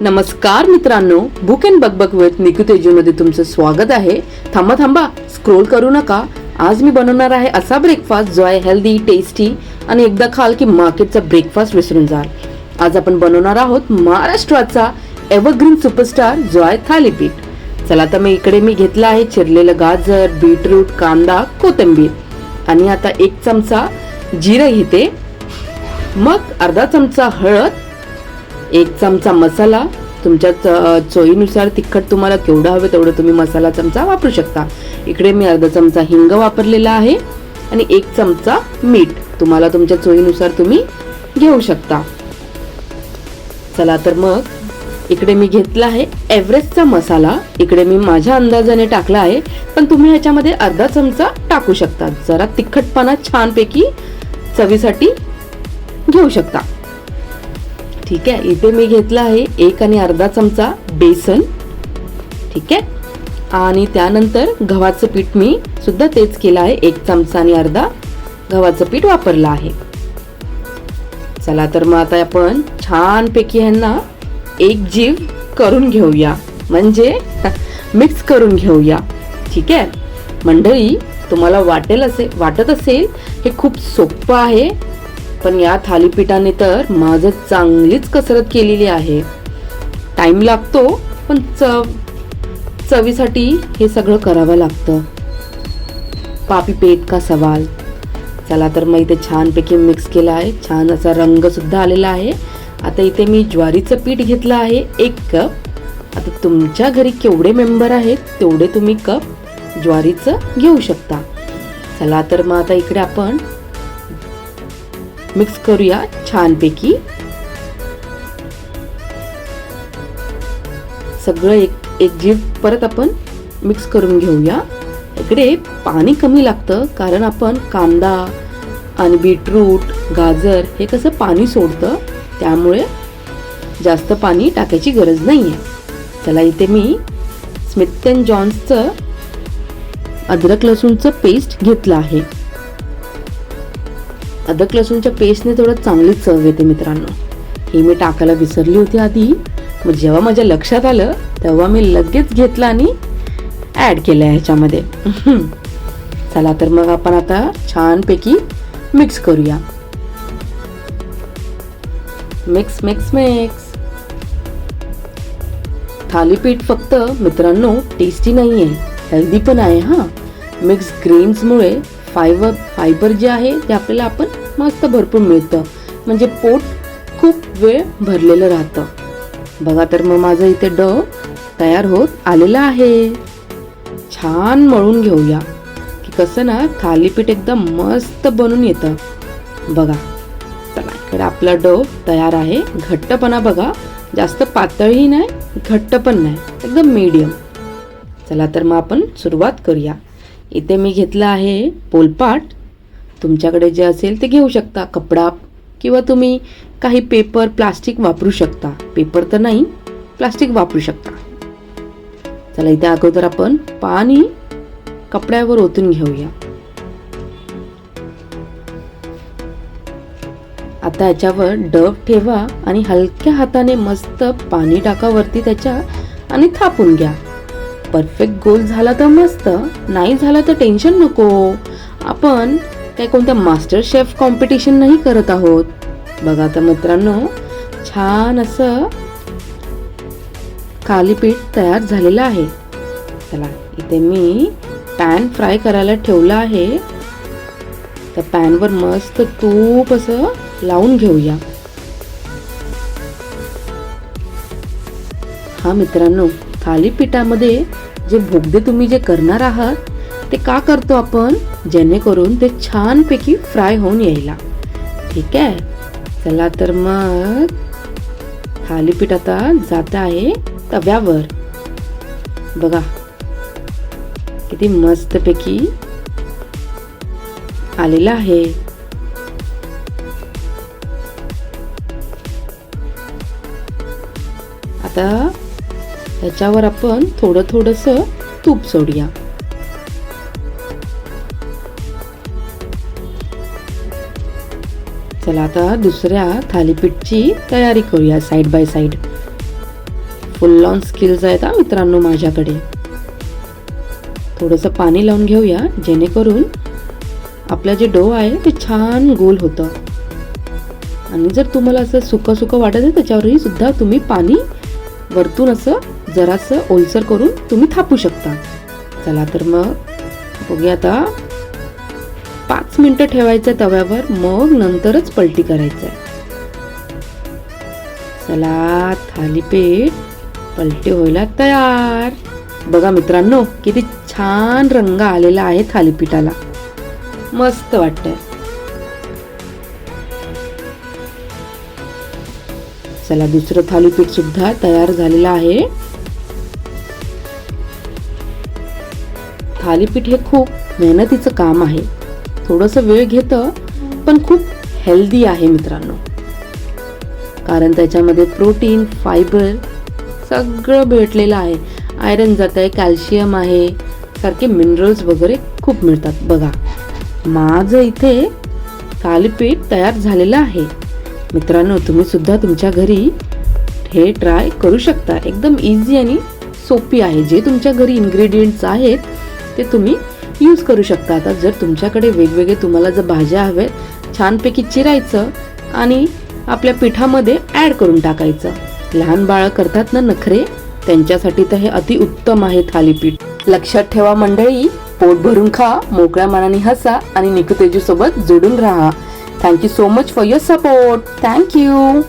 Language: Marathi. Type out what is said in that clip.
नमस्कार मित्रांनो, बुक अँड बकबक विथ निकू तेजूमध्ये तुमचं स्वागत आहे. थांबा स्क्रोल करू नका. आज मी बनवणार आहे असा ब्रेकफास्ट जो आहे हेल्दी, टेस्टी आणि एकदा खाल की मार्केटचा ब्रेकफास्ट विसरून जाल. आज आपण बनवणार आहोत महाराष्ट्राचा एव्हरग्रीन सुपरस्टार जो आहे थालीपीठ. चला तर मी घेतला आहे चिरलेलं गाजर, बीटरूट, कांदा, कोथिंबीर आणि आता 1 चमचा जिरं घेते. मग अर्धा चमचा हळद, 1 चमचा मसाला. तुमच्या चवीनुसार तिखट तुम्हाला केवढा हवे तेवढं तुम्ही मसाला चमचा वापरू शकता. इकडे मी अर्धा चमचा हिंग वापरलेला आहे आणि 1 चमचा मीठ तुम्हाला तुमच्या चवीनुसार तुम्ही घेऊ शकता. चला तर मग इकडे मी घेतला आहे एव्हरेस्टचा मसाला. इकडे मी माझ्या अंदाजाने टाकला आहे, पण तुम्ही ह्याच्यामध्ये अर्धा चमचा टाकू शकता. जरा तिखटपणा छानपैकी चवीसाठी घेऊ शकता. ठीक आहे. इथे मी घेतला आहे 1 आणि अर्धा चमचा बेसन. ठीक आहे. आणि त्यानंतर गव्हाचं पीठ मी सुद्धा तेच केलं आहे. 1 चमचा आणि अर्धा गव्हाचं पीठ वापरलं आहे. चला तर मग आता आपण छानपैकी ह्यांना एक जीव करून घेऊया, म्हणजे मिक्स करून घेऊया. ठीक आहे मंडळी, तुम्हाला वाटत असेल हे खूप सोपं आहे, पण या थालीपीठाने तर माझं चांगलीच कसरत केलेली आहे. टाइम लागतो, पण चवीसाठी हे सगळं करावं लागतं. पापी पेट का सवाल. चला तर मग इथे छानपैकी मिक्स केलं आहे. छान असा रंग सुद्धा आलेला आहे. आता इथे मी ज्वारीचं पीठ घेतलं आहे 1 कप. आता तुमच्या घरी केवढे मेंबर आहेत तेवढे तुम्ही कप ज्वारीचं घेऊ शकता. चला तर मग आता इकडे आपण मिक्स करूया छानपैकी. सगळं एक जीव परत आपण मिक्स करून घेऊया. इकडे पाणी कमी लागतं, कारण आपण कांदा आणि बीटरूट, गाजर हे कसं पाणी सोडतं, त्यामुळे जास्त पाणी टाकायची गरज नाहीये. चला इथे मी स्मिथ अँड जॉन्सचं अद्रक लसूणचं पेस्ट घेतलं आहे. अद्रक लसूणच्या पेस्टने थोडं चांगली चव येते मित्रांनो. हे मी टाकायला विसरली होती आधी, मग जेव्हा माझ्या लक्षात आलं तेव्हा मी लगेच घेतलं आणि ॲड केलं ह्याच्यामध्ये. चला तर मग आपण आता छानपैकी मिक्स करूया. Mix mix mix. थालीपीठ फक्त मित्रांनो टेस्टी नाहीये, हेल्दी पण आहे हा. मिक्स ग्रेन्समुळे फायबर जे आहे ते आपल्याला आपण मस्त भरपूर मिळतं, म्हणजे पोट खूप वेळ भरलेलं राहतं. बघा तर मग माझं इथे डो तयार होत आलेला आहे. छान मळून घेऊया की कसं ना थालीपीठ एकदम मस्त बनून येतं. बघा चला इकडे आपला डो तयार आहे. घट्टपणा बघा, जास्त पातळही नाही घट्ट पण नाही, एकदम मीडियम. चला तर मग आपण सुरुवात करूया. इथे मी घेतला आहे पोलपाट. तुमच्याकडे जे असेल ते घेऊ शकता. कपडा किंवा तुम्ही काही पेपर, प्लास्टिक वापरू शकता. पेपर तर नाही, प्लास्टिक वापरू शकता. चला इथे अगोदर आपण पाणी कपड्यावर ओतून घेऊया. आता याच्यावर डब ठेवा आणि हलक्या हाताने मस्त पाणी टाका वरती त्याच्या आणि थापून घ्या. परफेक्ट गोल झाला तर मस्त, नाही झाला तर टेन्शन नको. आपण काही कोणत्या मास्टर शेफ कॉम्पिटिशन नाही करत आहोत. बघा तर मित्रांनो, छान असं थालीपीठ तयार झालेलं आहे. चला इथे मी पॅन फ्राय करायला ठेवला आहे. त्या पॅनवर मस्त तूप असं लावून घेऊया. हा मित्रांनो, थालीपीठामध्ये जे भोगदे तुम्ही जे करणार आहात ते का करतो आपण, जेणेकरून ते छानपैकी फ्राय होऊन यायला. ठीक आहे. चला तर मग थालीपीठ आता जात आहे तव्यावर. बघा किती मस्तपैकी आलेला आहे. आता त्याच्यावर आपण थोडंसं तूप सोडूया. चला आता दुसऱ्या थालीपीठची तयारी करूया side by side. Full on skills आहेत हा मित्रांनो माझ्याकडे. थोडंसं पाणी लावून घेऊया जेणेकरून आपलं जे डो आहे ते छान गोल होतं. आणि जर तुम्हाला असं सुकं सुकं वाटत आहे त्याच्यावरही सुद्धा तुम्ही पाणी वरतून असं जरासं ओलसर करून तुम्ही थापू शकता. चला तर मग बघूया आता 5 मिनिटं ठेवायचं तव्यावर, मग नंतरच पलटी करायचं आहे. चला थालीपीठ पलटी व्हायला तयार. बघा मित्रांनो किती छान रंग आलेला आहे थालीपीठाला, मस्त वाटतंय. चला दुसरं थालीपीठ सुद्धा तयार झालेलं आहे. थालीपीठ हे खूप मेहनतीचं काम आहे, थोडंसं वेळ घेतं पण खूप हेल्दी आहे मित्रांनो, कारण त्याच्यामध्ये प्रोटीन फायबर सगळं भेटलेलं आहे. आयरन जात आहे, कॅल्शियम आहे, सारखे मिनरल्स वगैरे खूप मिळतात. बघा माझं इथे थालीपीठ तयार झालेलं आहे. मित्रांनो तुम्ही सुद्धा तुमच्या घरी हे ट्राय करू शकता. एकदम इझी आणि सोपी आहे. जे तुमच्या घरी इन्ग्रेडियंट्स आहेत ते तुम्ही यूज करू शकता. आता जर तुमच्याकडे वेगवेगळे तुम्हाला जर भाज्या हव्यात छानपैकी चिरायचं आणि आपल्या पिठामध्ये ॲड करून टाकायचं. लहान बाळं करतात ना नखरे, त्यांच्यासाठी तर हे अतिउत्तम आहे थालीपीठ. लक्षात ठेवा मंडळी, पोट भरून खा, मोकळ्या मनाने हसा आणि निकू तेजू सोबत जोडून राहा. Thank you so much for your support. Thank you.